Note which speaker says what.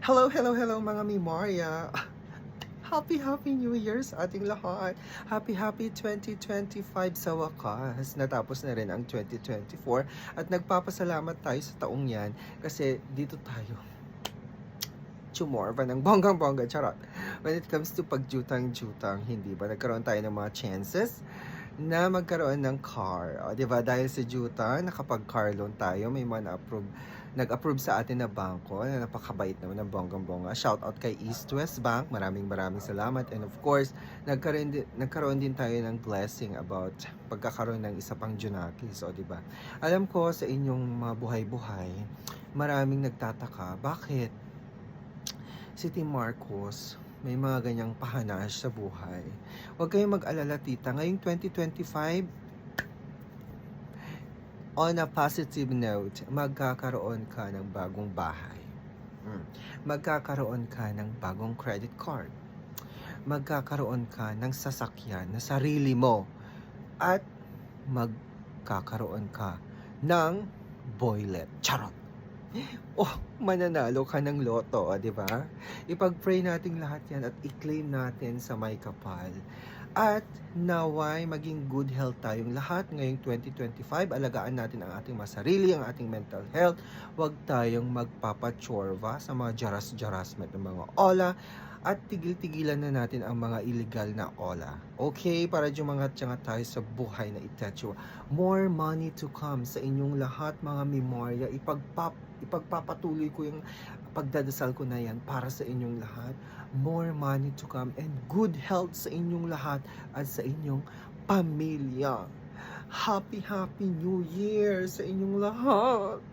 Speaker 1: Hello, hello, hello mga Memoria! Happy New Year sa ating lahat! Happy 2025 sa wakas! Natapos na rin ang 2024 at nagpapasalamat tayo sa taong yan kasi dito tayo chumorba ng bonggang-bongga, charot. When it comes to pagjutang-jutang, hindi ba nagkaroon tayo ng mga chances na magkaroon ng car? O, di ba? Dahil sa juta, nakapag-car loan tayo, may mga nag-approve sa atin na bangko na napakabait naman ng bonggang-bongga. Shout out kay East West Bank. Maraming salamat. And of course, nagkaroon din tayo ng blessing about pagkakaroon ng isa pang Junaki. So, di ba? Alam ko sa inyong mga buhay-buhay, maraming nagtataka, bakit si Tim Marcos may mga ganyang pahanas sa buhay? Huwag kayong mag-alala, tita. Ngayong 2025, on a positive note, magkakaroon ka ng bagong bahay. Magkakaroon ka ng bagong credit card. Magkakaroon ka ng sasakyan na sarili mo. At magkakaroon ka ng boylet. Charot! Oh, mananalo ka ng loto, di ba? Ipag-pray natin lahat yan at i-claim natin sa may kapal. At naway maging good health tayong lahat ngayong 2025. Alagaan natin ang ating masarili, ang ating mental health. Huwag tayong magpapachorva sa mga jaras-jarasmet ng mga ola. At tigil-tigilan na natin ang mga illegal na ola. Okay? Para jumangat-jangat tayo sa buhay na itacho. More money to come sa inyong lahat, mga memorya. Ipagpapatuloy ko yung pagdadasal ko na yan para sa inyong lahat. More money to come and good health sa inyong lahat at sa inyong pamilya. Happy New Year sa inyong lahat!